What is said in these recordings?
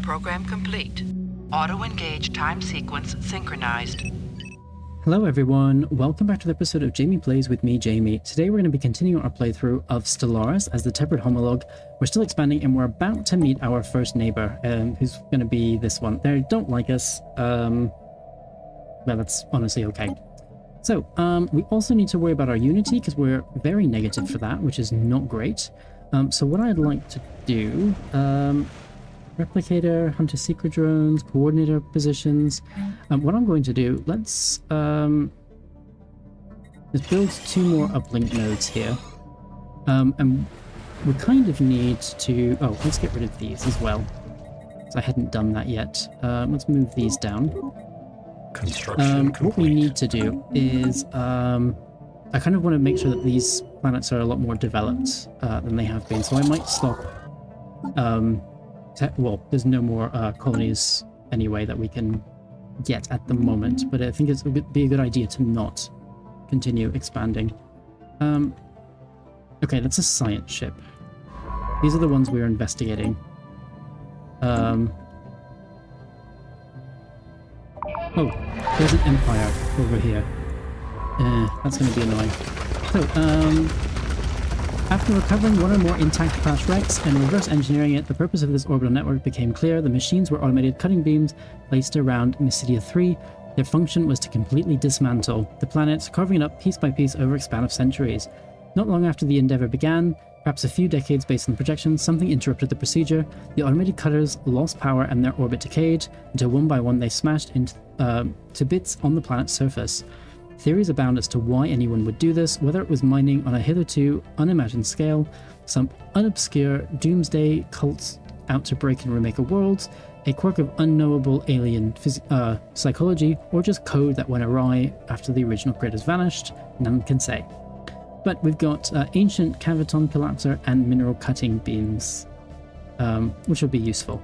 program complete. Auto-engage time sequence synchronized. Hello everyone, welcome back to the episode of Jamie Plays with me, Jamie. Today we're going to be continuing our playthrough of Stellaris as the Tebrid Homolog. We're still expanding and we're about to meet our first neighbor, who's going to be this one. They don't like us, well, that's honestly okay. So, we also need to worry about our Unity because we're very negative for that, which is not great. So what I'd like to do, Replicator, Hunter Secret Drones, Coordinator Positions. What I'm going to do, let's build 2 more uplink nodes here. And we kind of need to... Oh, let's get rid of these as well. So I hadn't done that yet. Let's move these down. Construction what we need to do is... I kind of want to make sure that these planets are a lot more developed than they have been. So I might stop... well, there's no more colonies anyway that we can get at the moment, but I think it would be a good idea to not continue expanding. Okay, that's a science ship. These are the ones we're investigating. Oh, there's an empire over here. That's going to be annoying. So, after recovering one or more intact class wrecks and reverse engineering it, the purpose of this orbital network became clear. The machines were automated cutting beams placed around Mysidia 3. Their function was to completely dismantle the planet, carving it up piece by piece over a span of centuries. Not long after the endeavor began, perhaps a few decades based on projections, something interrupted the procedure. The automated cutters lost power and their orbit decayed, until one by one they smashed into to bits on the planet's surface. Theories abound as to why anyone would do this, whether it was mining on a hitherto unimagined scale, some unobscure doomsday cult out to break and remake a world, a quirk of unknowable alien psychology, or just code that went awry after the original creators vanished. None can say. But we've got ancient caviton collapser and mineral cutting beams, which will be useful.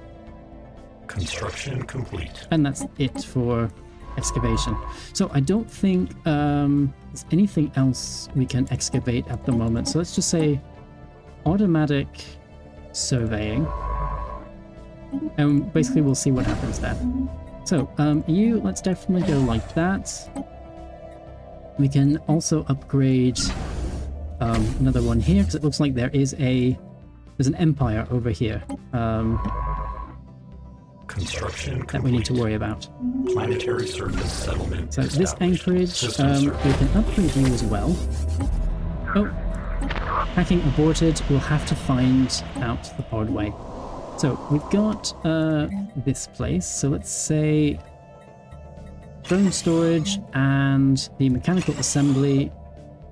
Construction complete. And that's it for excavation. So I don't think there's anything else we can excavate at the moment. So let's just say automatic surveying. And basically we'll see what happens there. So let's definitely go like that. We can also upgrade another one here because it looks like there's an empire over here. Construction that we need to worry about. Planetary surface settlement. So this anchorage, we can upgrade you as well. Oh, hacking aborted. We'll have to find out the hard way. So we've got this place. So let's say drone storage and the mechanical assembly.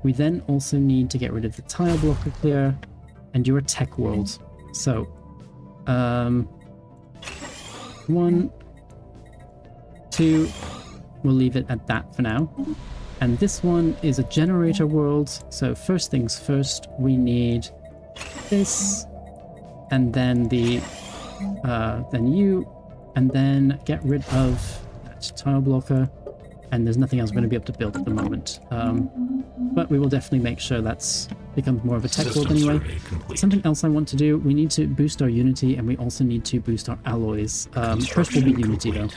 We then also need to get rid of the tile blocker clear and do a tech world. So, 1, 2, we'll leave it at that for now. And this one is a generator world. So first things first, we need this, and then then you, and then get rid of that tile blocker. And there's nothing else we're going to be able to build at the moment. But we will definitely make sure that's becomes more of a tech world anyway. Something else I want to do, we need to boost our Unity, and we also need to boost our alloys. First we'll be Unity though.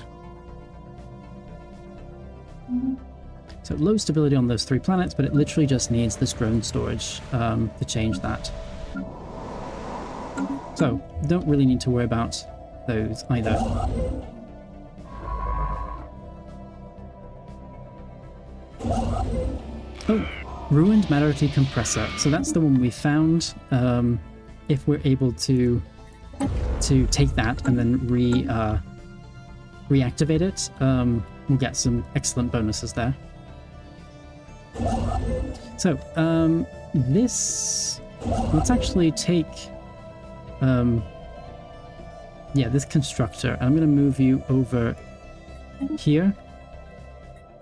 So low stability on those 3 planets, but it literally just needs this drone storage to change that. So don't really need to worry about those either. Oh, ruined Maturity compressor. So that's the one we found. If we're able to take that and then reactivate it, we'll get some excellent bonuses there. So let's actually take this constructor. I'm going to move you over here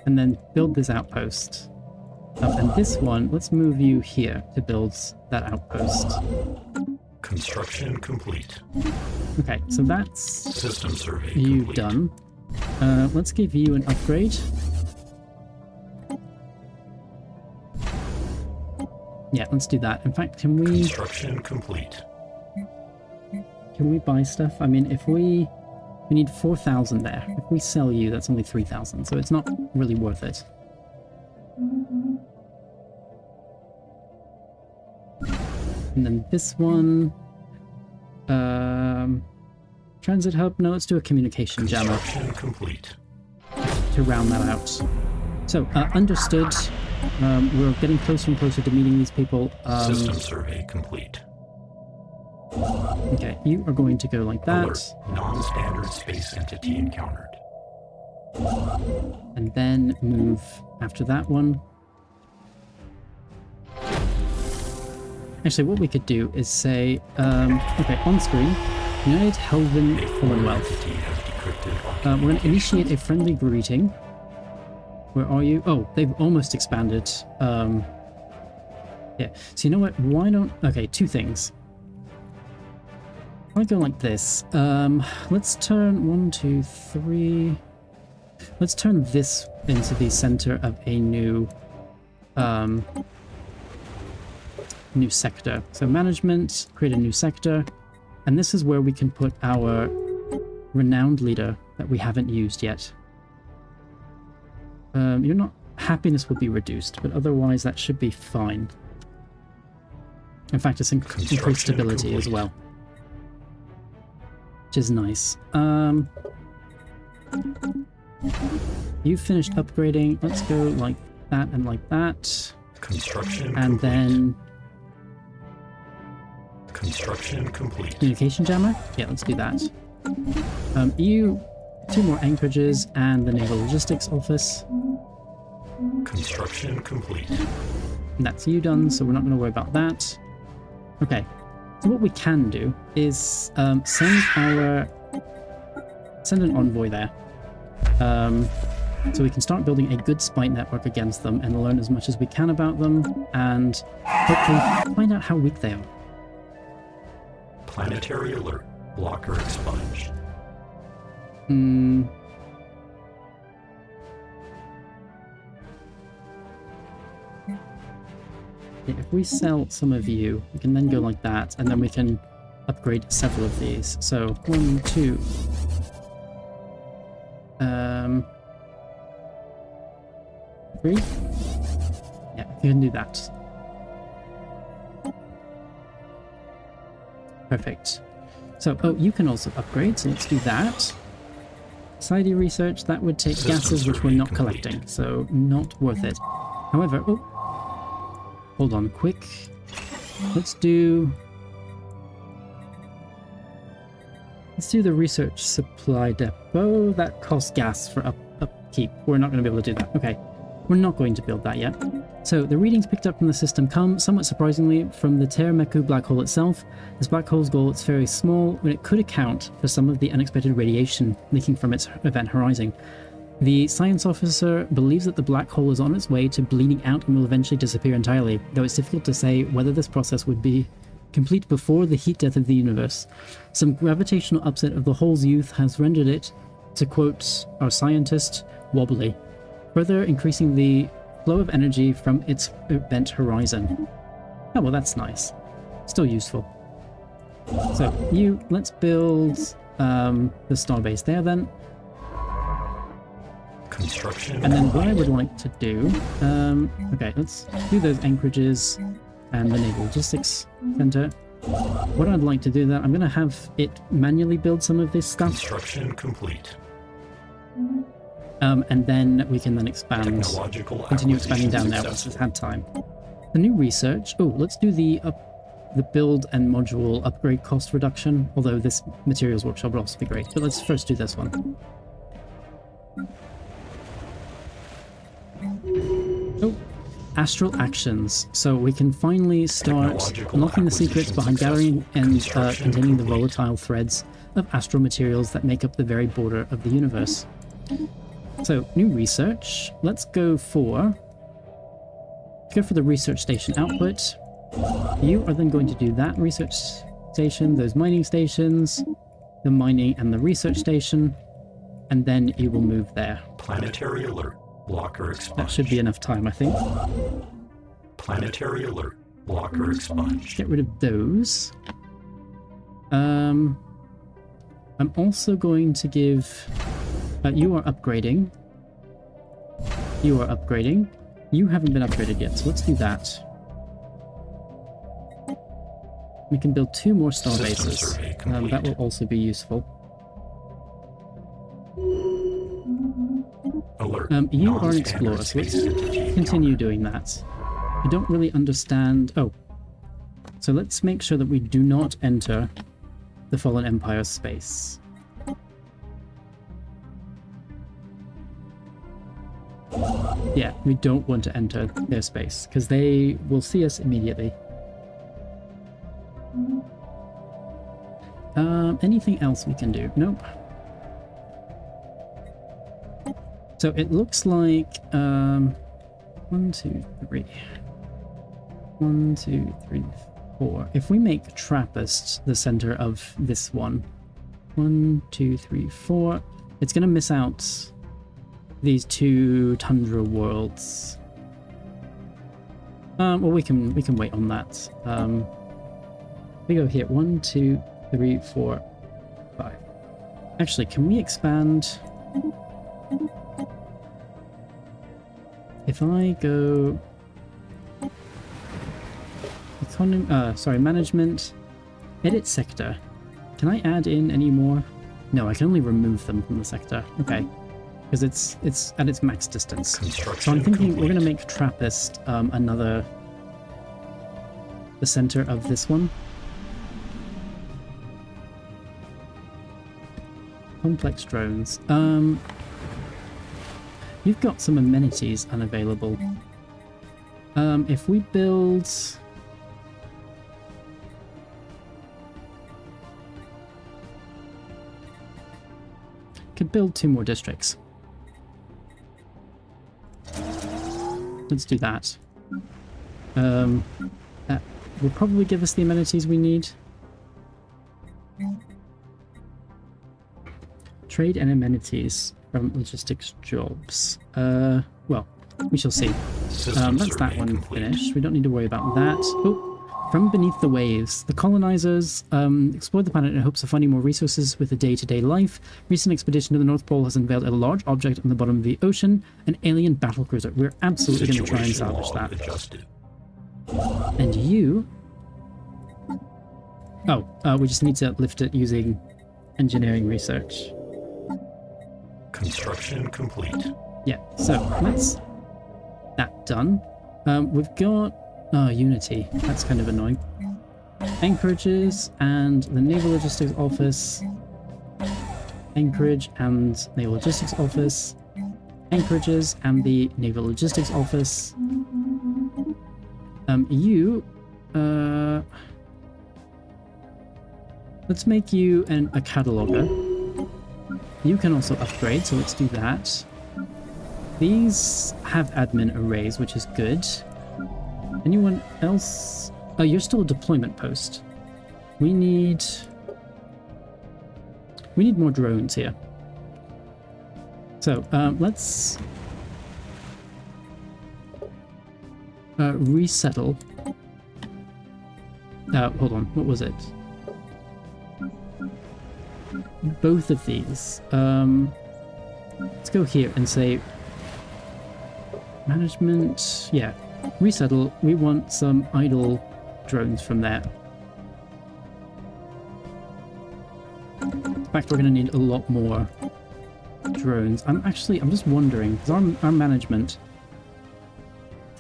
and then build this outpost. And this one, let's move you here to build that outpost. Construction complete. Okay, so that's System survey you complete. done. Let's give you an upgrade. Yeah, let's do that. In fact, can we... Construction complete. Can we buy stuff? I mean, if we We need 4,000 there. If we sell you, that's only 3,000, so it's not really worth it. And then this one... transit hub? No, let's do a communication jammer. Construction complete. To round that out. So, understood. We're getting closer and closer to meeting these people. System survey complete. Okay, you are going to go like that. Alert. Non-standard space entity encountered. And then move after that one. Actually, what we could do is say, okay, on screen, United Helven Commonwealth. Entity has decrypted. We're going to initiate a friendly greeting. Where are you? Oh, they've almost expanded. Yeah, so you know what? Why don't... Okay, two things. I go like this. Let's turn 1, 2, 3. Let's turn this into the center of a new new sector. So management, create a new sector, and this is where we can put our renowned leader that we haven't used yet. You're not... Happiness will be reduced, but otherwise that should be fine. In fact, it's increased stability complete. As well. Which is nice. You finished upgrading. Let's go like that and like that. Construction and complete. Then... Construction complete. Communication jammer? Yeah, let's do that. You... 2 more anchorages and the Naval Logistics Office. Construction complete. And that's you done, so we're not going to worry about that. Okay. So what we can do is send an envoy there. So we can start building a good spy network against them and learn as much as we can about them and hopefully find out how weak they are. Planetary alert. Blocker expunged. If we sell some of you, we can then go like that, and then we can upgrade several of these. So 1, 2. 3. Yeah, you can do that. Perfect. So, oh, you can also upgrade, so let's do that. Society research, that would take gases which we're not collecting, so not worth it. However, oh, hold on, quick. Let's do the research supply depot. That costs gas for upkeep. We're not going to be able to do that. Okay, we're not going to build that yet. So the readings picked up from the system come, somewhat surprisingly, from the Termeku black hole itself. This black hole's goal is very small, but it could account for some of the unexpected radiation leaking from its event horizon. The science officer believes that the black hole is on its way to bleeding out and will eventually disappear entirely, though it's difficult to say whether this process would be complete before the heat death of the universe. Some gravitational upset of the hole's youth has rendered it, to quote our scientist, wobbly, further increasing the flow of energy from its event horizon. Oh, well, that's nice. Still useful. So, let's build the starbase there then. Construction. And then what I would like to do, okay, let's do those anchorages and the Naval Logistics Center. What I'd like to do then, I'm going to have it manually build some of this stuff. Construction complete. And then we can then expand, continue expanding down there once it's had time. The new research, oh, let's do the build and module upgrade cost reduction, although this materials workshop would also be great. But let's first do this one. Oh, astral actions. So we can finally start unlocking the secrets behind gathering and containing the volatile threads of astral materials that make up the very border of the universe. So, new research. Let's go for the research station output. You are then going to do that research station, those mining stations, the mining and the research station, and then you will move there. Planetary alert. Blocker expunged. That should be enough time, I think. Planetary alert. Blocker expunged. Get rid of those. I'm also going to give... you are upgrading. You are upgrading. You haven't been upgraded yet, so let's do that. We can build 2 more star bases. That will also be useful. Alert. You are an explorer, so let's continue doing that. I don't really understand... Oh. So let's make sure that we do not enter the Fallen Empire's space. Yeah, we don't want to enter their space, because they will see us immediately. Anything else we can do? Nope. So it looks like, 1, 2, 3. 1, 2, 3, 4. If we make Trappist the center of this one, 1, 2, 3, 4, it's going to miss out these 2 tundra worlds. Well, we can wait on that. We go here, 1, 2, 3, 4, 5. Actually, can we expand? If I go management, edit sector. Can I add in any more? No, I can only remove them from the sector. Okay, because it's at its max distance. So I'm thinking we're going to make Trappist the center of this one. Complex drones. You've got some amenities unavailable. If we build... Could build 2 more districts. Let's do that. That will probably give us the amenities we need. Trade and amenities from logistics jobs. Well, we shall see. That's that one finished. We don't need to worry about that. Oh, from beneath the waves, the colonizers explored the planet in hopes of finding more resources with a day-to-day life. Recent expedition to the North Pole has unveiled a large object on the bottom of the ocean, an alien battlecruiser. We're absolutely going to try and salvage that. Adjusted. And you... Oh, we just need to lift it using engineering research. Construction complete. Yeah, so let's... That done. We've got... Unity. That's kind of annoying. Anchorages and the Naval Logistics Office. Anchorage and Naval Logistics Office. Anchorages and the Naval Logistics Office. Let's make you a cataloger. You can also upgrade, so let's do that. These have admin arrays, which is good. Anyone else? Oh, you're still a deployment post. We need more drones here. So, let's resettle. Hold on, what was it? Both of these. Let's go here and say management. Yeah, resettle. We want some idle drones from there. In fact, we're going to need a lot more drones. I'm just wondering, because our management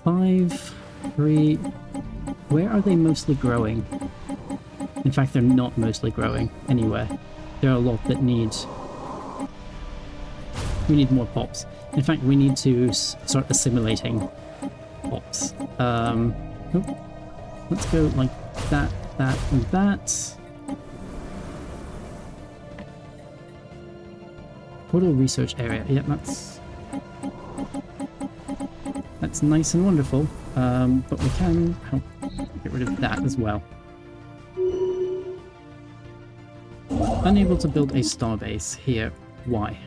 5, 3. Where are they mostly growing? In fact, they're not mostly growing anywhere. There are a lot that need... We need more pops. In fact, we need to start assimilating pops. Let's go like that, that, and that. Portal research area. Yeah, that's nice and wonderful. But we can get rid of that as well. Unable to build a starbase here. Why?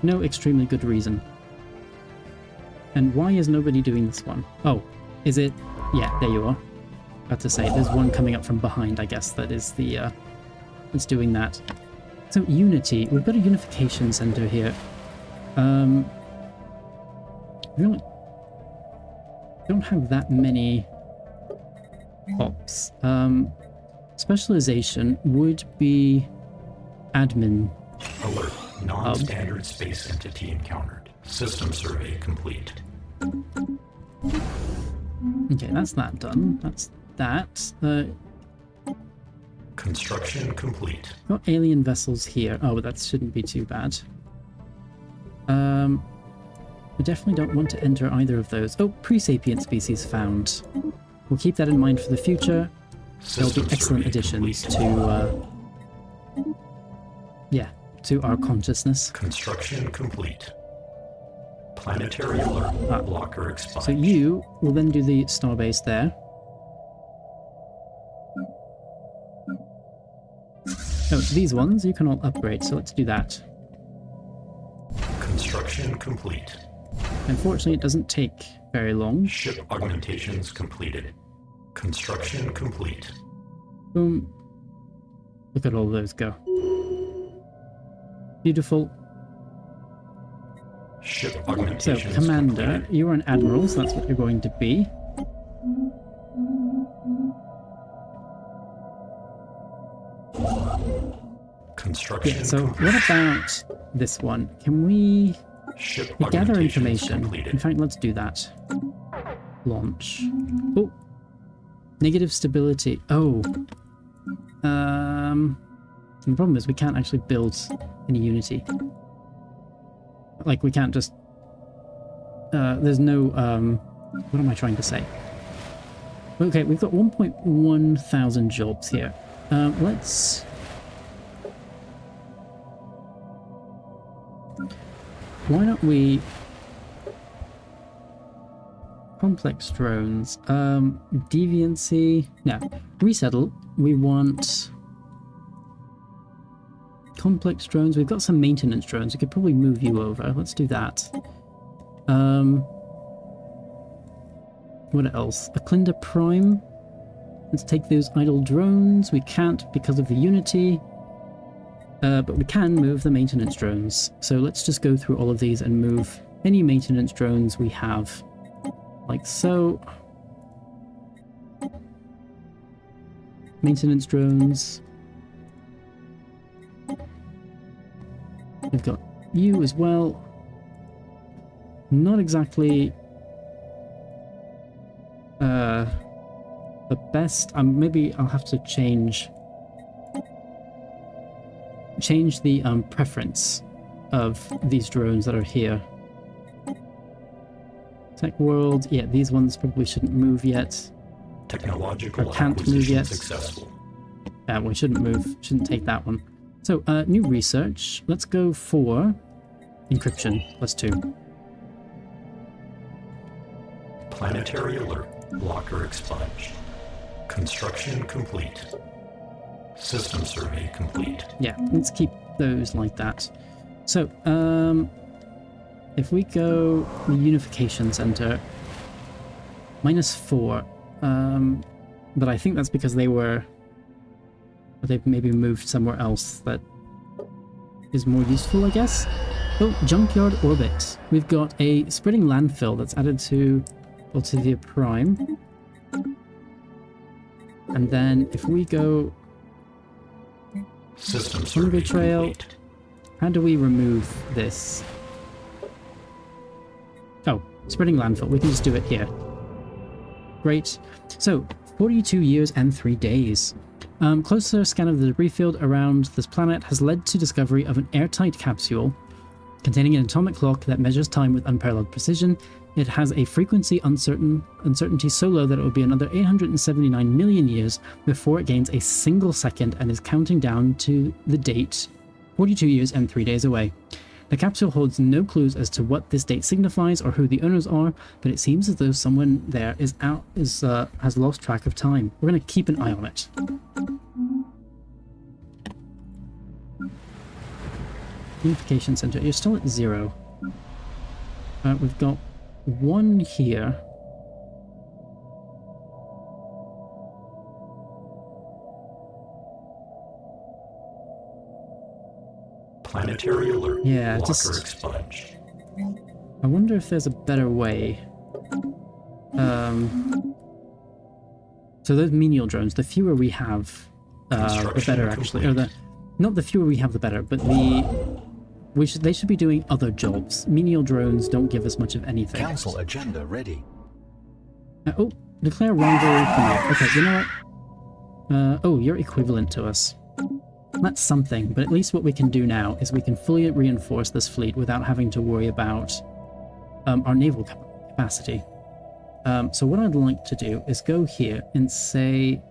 No extremely good reason. And why is nobody doing this one? Oh, is it? Yeah, there you are. About to say, there's one coming up from behind, I guess, that is the, that's doing that. So, Unity. We've got a unification center here. We don't have that many ops. Specialization would be admin. Alert. Non-standard space entity encountered. System survey complete. Okay, that's that done. That's that. Construction complete. Got alien vessels here. Oh, that shouldn't be too bad. We definitely don't want to enter either of those. Oh, pre-sapient species found. We'll keep that in mind for the future. They'll be excellent additions to, yeah, to our consciousness. Construction complete. Planetary alert. Blocker expunged. So you will then do the starbase there. Oh, these ones you can all upgrade, so let's do that. Construction complete. Unfortunately, it doesn't take very long. Ship augmentations completed. Construction complete. Boom. Look at all those go. Beautiful. Ship So, augmentations Commander, completed. you are an Admiral, so that's what you're going to be. Construction Yeah, so complete. what about this one? Can we Ship gather augmentations information? completed. In fact, let's do that. Launch. Oh. Negative stability. Oh. The problem is we can't actually build any Unity. Like, we can't just... there's no... what am I trying to say? Okay, we've got 1.1 thousand jobs here. Let's... Why don't we... Complex drones. Deviancy... No. Resettle. We want... Complex drones. We've got some maintenance drones. We could probably move you over. Let's do that. What else? Aclinda Prime. Let's take those idle drones. We can't because of the Unity. But we can move the maintenance drones. So let's just go through all of these and move any maintenance drones we have. Like so. Maintenance drones. We've got you as well. Not exactly the best. Maybe I'll have to change the preference of these drones that are here. Tech World, yeah, these ones probably shouldn't move yet. Technological Or can't move acquisition yet. successful. Yeah, we shouldn't move, shouldn't take that one. So, new research. Let's go for encryption, +2. Planetary alert. Blocker expunged. Construction complete. System survey complete. Yeah, let's keep those like that. So, if we go the Unification Center, -4, but I think that's because they've maybe moved somewhere else that is more useful, I guess. Oh, Junkyard Orbit. We've got a spreading landfill that's added to Ultivia Prime. And then if we go System survey Hungry Trail, complete. how do we remove this? Oh, spreading landfill. We can just do it here. Great. So, 42 years and 3 days. Closer scan of the debris field around this planet has led to discovery of an airtight capsule containing an atomic clock that measures time with unparalleled precision. It has a frequency uncertainty so low that it will be another 879 million years before it gains a single second and is counting down to the date 42 years and 3 days away. The capsule holds no clues as to what this date signifies or who the owners are, but it seems as though someone there has lost track of time. We're going to keep an eye on it. Unification Center. You're still at 0. We've got 1 here. Planetary alert. Yeah, Locker just... expunged. I wonder if there's a better way. So those menial drones, the fewer we have, the better actually. Or not the fewer we have, the better, but they should be doing other jobs. Menial drones don't give us much of anything. Council agenda ready. Oh, declare wrongdoing for okay, you know what? Oh, you're equivalent to us. That's something, but at least what we can do now is we can fully reinforce this fleet without having to worry about our naval capacity. So what I'd like to do is go here and say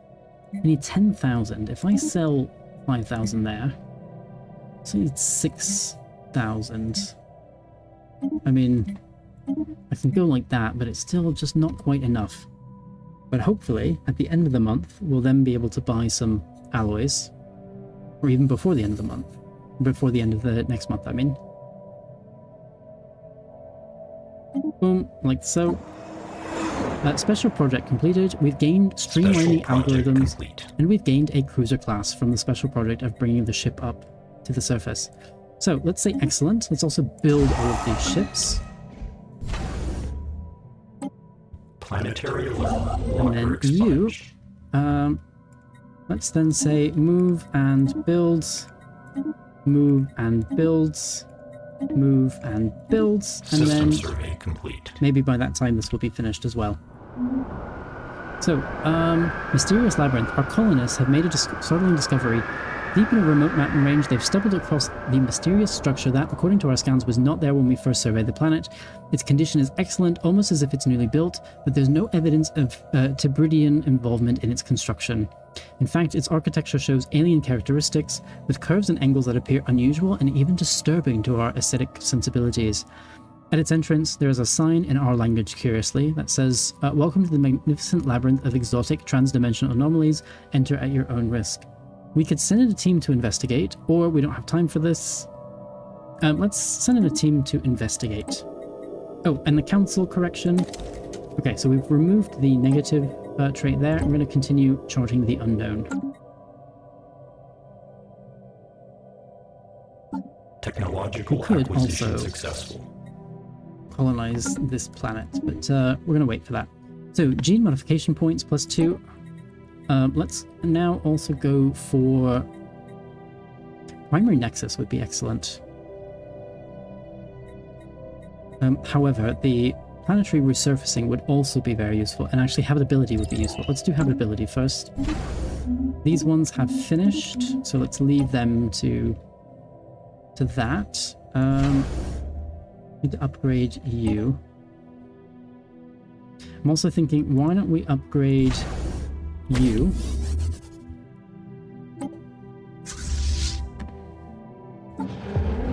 I need 10,000. If I sell 5,000 there, so I need 6,000. I mean, I can go like that, but it's still just not quite enough. But hopefully, at the end of the month, we'll then be able to buy some alloys. Or even before the end of the month. Before the end of the next month, I mean. Boom, like so. Special project completed. We've gained streamlining algorithms, and we've gained a cruiser class from the special project of bringing the ship up to the surface. So let's say excellent. Let's also build all of these ships. Planetary alert. And then you, let's then say move and build, move and builds, move and builds, and System then survey complete. maybe by that time this will be finished as well. So, mysterious labyrinth. Our colonists have made a startling discovery. Deep in a remote mountain range, they've stumbled across the mysterious structure that, according to our scans, was not there when we first surveyed the planet. Its condition is excellent, almost as if it's newly built, but there's no evidence of Tebridian involvement in its construction. In fact, its architecture shows alien characteristics, with curves and angles that appear unusual and even disturbing to our aesthetic sensibilities. At its entrance, there is a sign in our language, curiously, that says, "Welcome to the magnificent labyrinth of exotic transdimensional anomalies. Enter at your own risk." We could send in a team to investigate, or we don't have time for this. Let's send in a team to investigate. Oh, and the council correction. Okay, so we've removed the negative trait there. I'm going to continue charting the unknown. Technological We could acquisition also successful. colonize this planet, but we're going to wait for that. So, gene modification points +2. Let's now also go for primary nexus would be excellent. However, the planetary resurfacing would also be very useful, and actually habitability would be useful. Let's do habitability first. These ones have finished, so let's leave them to that. Need to upgrade you. I'm also thinking, why don't we upgrade you?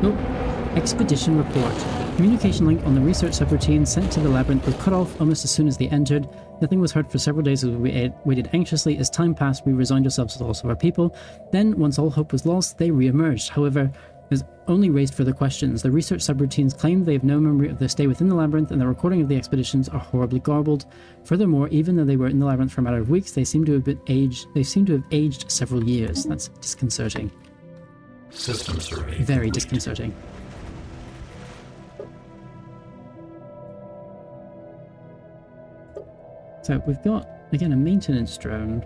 Oh, expedition report. Communication link on the research subroutine sent to the labyrinth was cut off almost as soon as they entered. Nothing was heard for several days as we waited anxiously. As time passed, we resigned ourselves to the loss of our people. Then, once all hope was lost, they re-emerged. However, has only raised further questions. The research subroutines claim they have no memory of their stay within the labyrinth, and the recording of the expeditions are horribly garbled. Furthermore, even though they were in the labyrinth for a matter of weeks, they seem to have aged several years. That's disconcerting. System survey Very complete. disconcerting. So we've got, again, a maintenance drone.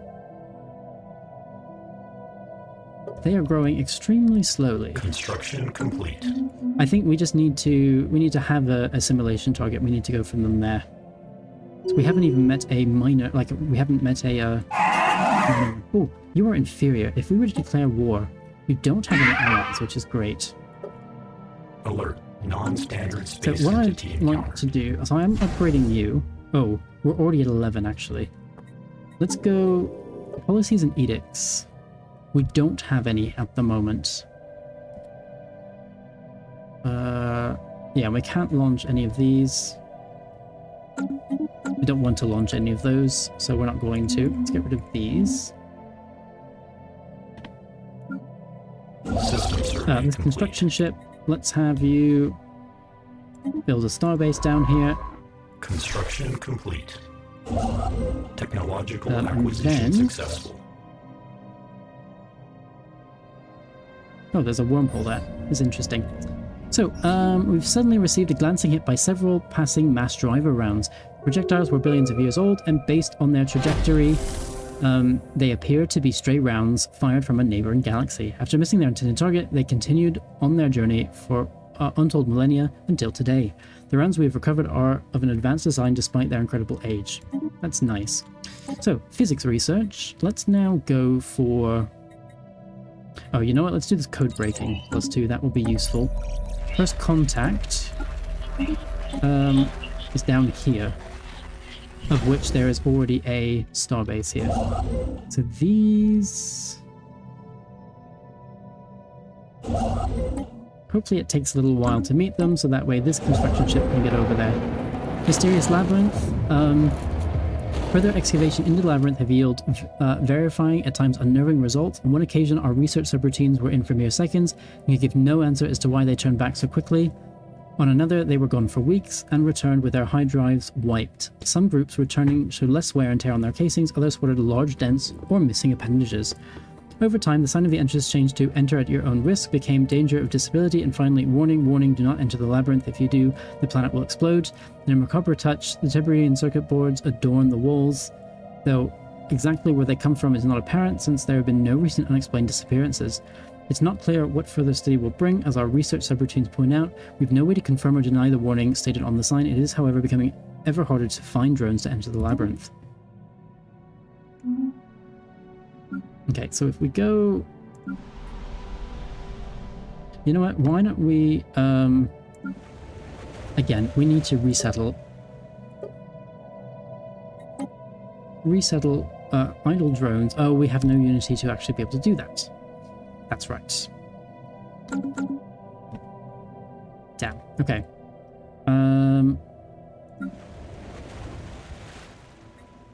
They are growing extremely slowly. Construction complete. I think we just need to have a simulation target. We need to go from them there. So we haven't even met a minor, like we haven't met a oh, you are inferior. If we were to declare war, we don't have any allies, which is great. Alert. Non-standard space So what entity I'd like encountered. to do, so I'm upgrading you. Oh, we're already at 11 actually. Let's go policies and edicts. We don't have any at the moment. Yeah, we can't launch any of these. We don't want to launch any of those, so we're not going to. Let's get rid of these. System survey This complete. construction ship, let's have you build a starbase down here. Construction complete. Technological And acquisition then- successful. Oh, there's a wormhole there. It's interesting. So, we've suddenly received a glancing hit by several passing mass driver rounds. Projectiles were billions of years old, and based on their trajectory, they appear to be stray rounds fired from a neighboring galaxy. After missing their intended target, they continued on their journey for untold millennia until today. The rounds we have recovered are of an advanced design despite their incredible age. That's nice. So, physics research. Let's now go for... Oh, you know what? Let's do this code breaking. +2, that will be useful. First contact is down here, of which there is already a starbase here. So these... Hopefully it takes a little while to meet them, so that way this construction ship can get over there. Mysterious Labyrinth. Further excavation into the labyrinth have yielded verifying, at times unnerving results. On one occasion, our research subroutines were in for mere seconds, and could give no answer as to why they turned back so quickly. On another, they were gone for weeks, and returned with their hard drives wiped. Some groups returning showed less wear and tear on their casings, others sported large dents or missing appendages. Over time, the sign of the entrance changed to enter at your own risk, became danger of disability, and finally warning, warning, do not enter the labyrinth. If you do, the planet will explode. In a macabre touch, the Tebridian circuit boards adorn the walls, though exactly where they come from is not apparent since there have been no recent unexplained disappearances. It's not clear what further study will bring, as our research subroutines point out. We've no way to confirm or deny the warning stated on the sign. It is, however, becoming ever harder to find drones to enter the labyrinth. Okay, so if we go... You know what, why don't we... Again, we need to resettle... idle drones. Oh, we have no Unity to actually be able to do that. That's right. Damn, okay.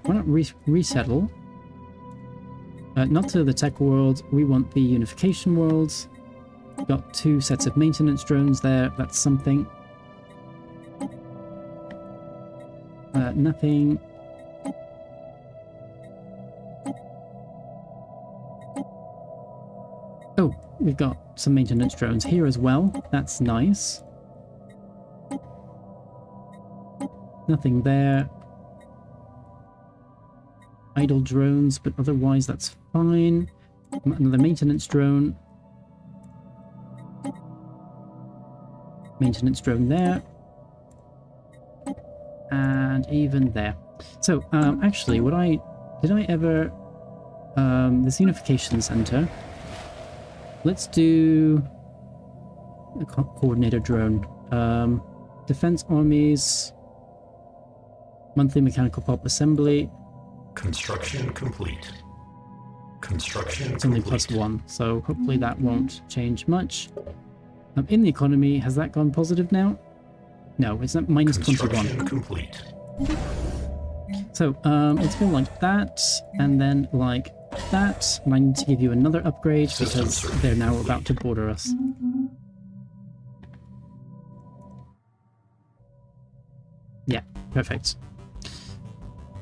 Why not resettle? Not to the tech world, we want the unification worlds. Got 2 sets of maintenance drones there, that's something. Nothing. Oh, we've got some maintenance drones here as well, that's nice. Nothing there. Idle drones, but otherwise that's fine. Another maintenance drone. Maintenance drone there. And even there. So, actually, did I ever... this unification center. Let's do... a coordinator drone. Defense armies. Monthly mechanical pulp assembly. Construction complete. Construction It's only complete. +1, so hopefully that won't change much. In the economy, has that gone positive now? No, it's at -21. Construction complete. So, let's go like that, and then like that, and I need to give you another upgrade because they're now about to border us. Yeah, perfect.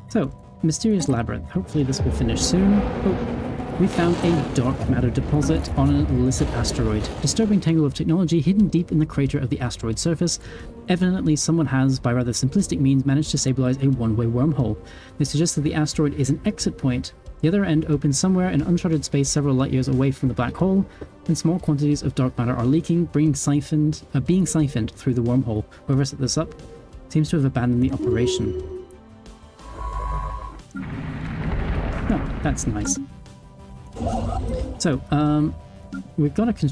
So, Mysterious Labyrinth. Hopefully this will finish soon. Oh, we found a dark matter deposit on an illicit asteroid. Disturbing tangle of technology hidden deep in the crater of the asteroid surface. Evidently, someone has, by rather simplistic means, managed to stabilize a one-way wormhole. This suggests that the asteroid is an exit point. The other end opens somewhere in uncharted space several light years away from the black hole, and small quantities of dark matter are leaking, being siphoned through the wormhole. Whoever set this up seems to have abandoned the operation. Oh, that's nice. So, we've got 2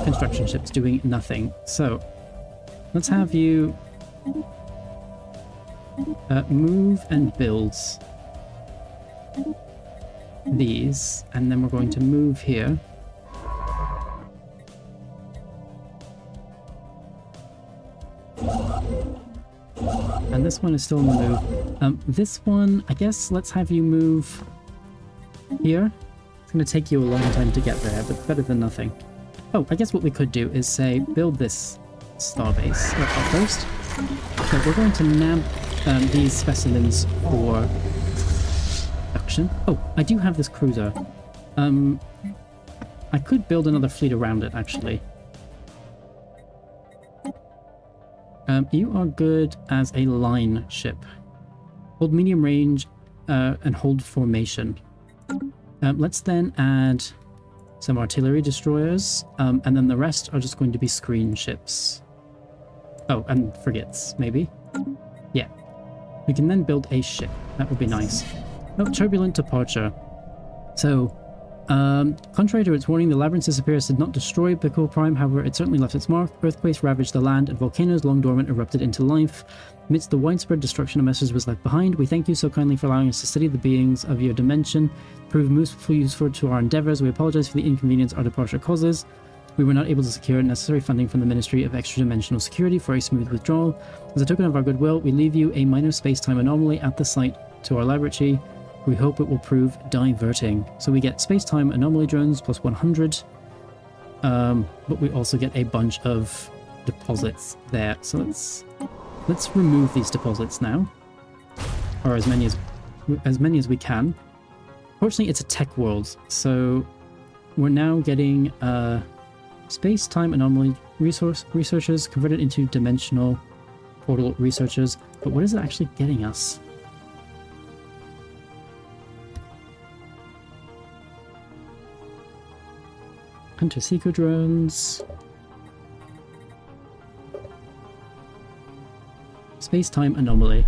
construction ships doing nothing. So, let's have you move and build these, and then we're going to move here. And this one is still on the move. This one, I guess let's have you move here. It's going to take you a long time to get there, but better than nothing. Oh, I guess what we could do is say, build this starbase first. So we're going to nab these specimens for production. Oh, I do have this cruiser. I could build another fleet around it, actually. You are good as a line ship. Hold medium range and hold formation. Let's then add some artillery destroyers, and then the rest are just going to be screen ships. Oh, and frigates, maybe? Yeah. We can then build a ship. That would be nice. Oh, turbulent departure. So, contrary to its warning, the Labyrinth's disappearance did not destroy Pickle Prime, however, it certainly left its mark. Earthquakes ravaged the land, and volcanoes long dormant erupted into life. Amidst the widespread destruction, a message was left behind. We thank you so kindly for allowing us to study the beings of your dimension, prove useful to our endeavors. We apologize for the inconvenience our departure causes. We were not able to secure necessary funding from the Ministry of Extra-Dimensional Security for a smooth withdrawal. As a token of our goodwill, we leave you a minor space-time anomaly at the site to our laboratory. We hope it will prove diverting. So we get space-time anomaly drones plus 100, but we also get a bunch of deposits there. So let's remove these deposits now, or as many as we can. Fortunately, it's a tech world, so we're now getting space-time anomaly researchers converted into dimensional portal researchers. But what is it actually getting us? Hunter-seeker drones. Space-time anomaly.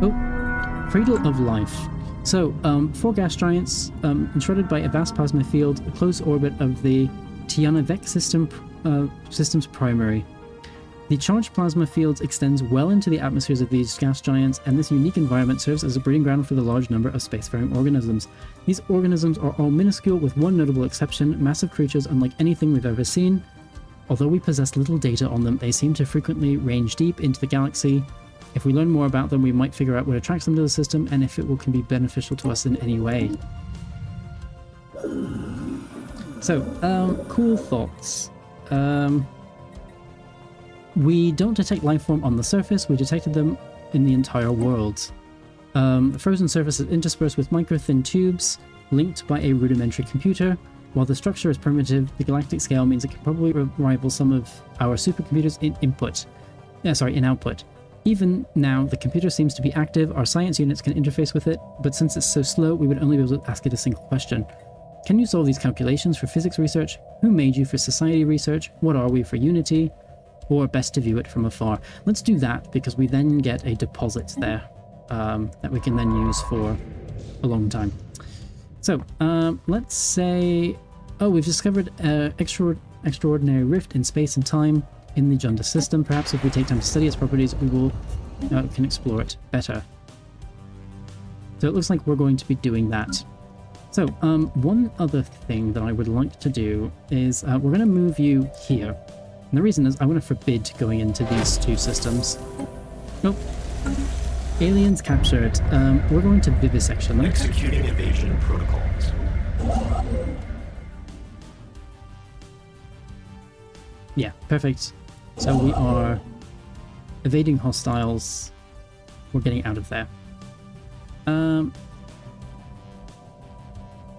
Oh, Cradle of Life. So, 4 gas giants, enshrouded by a vast plasma field, a close orbit of the Tianavek system's primary. The charged plasma field extends well into the atmospheres of these gas giants, and this unique environment serves as a breeding ground for the large number of spacefaring organisms. These organisms are all minuscule, with one notable exception: massive creatures unlike anything we've ever seen. Although we possess little data on them, they seem to frequently range deep into the galaxy. If we learn more about them, we might figure out what attracts them to the system, and if it can be beneficial to us in any way. So, cool thoughts. We don't detect life form on the surface, we detected them in the entire world. The frozen surface is interspersed with micro-thin tubes, linked by a rudimentary computer. While the structure is primitive, the galactic scale means it can probably rival some of our supercomputers in output. Even now, the computer seems to be active, our science units can interface with it, but since it's so slow, we would only be able to ask it a single question. Can you solve these calculations for physics research? Who made you for society research? What are we for Unity? Or best to view it from afar. Let's do that, because we then get a deposit there that we can then use for a long time. So, let's say... Oh, we've discovered an extraordinary rift in space and time in the Junda system. Perhaps if we take time to study its properties, we will can explore it better. So it looks like we're going to be doing that. So, one other thing that I would like to do is we're going to move you here. And the reason is I want to forbid going into these two systems. Nope. Aliens captured. We're going to vivisection them. Executing evasion protocols. Yeah, perfect. So we are evading hostiles. We're getting out of there.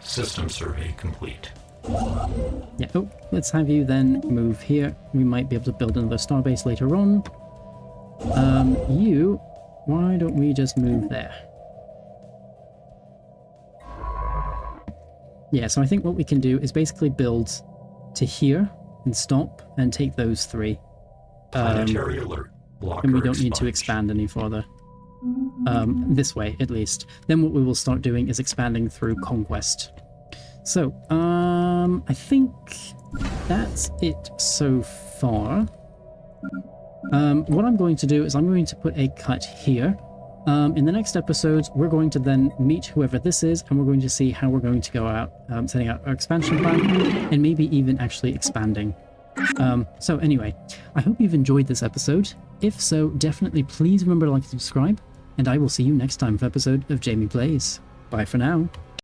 System survey complete. Yeah, oh, let's have you then move here. We might be able to build another starbase later on. Why don't we just move there? Yeah, so I think what we can do is basically build to here and stop and take those 3. Planetary alert. Blocker And we don't need to expunged. expand any further. This way, at least. Then what we will start doing is expanding through Conquest. So, I think that's it so far. What I'm going to do is I'm going to put a cut here. In the next episodes, we're going to then meet whoever this is, and we're going to see how we're going to go out setting out our expansion plan, and maybe even actually expanding. So anyway, I hope you've enjoyed this episode. If so, definitely please remember to like and subscribe, and I will see you next time for an episode of Jamie Plays. Bye for now.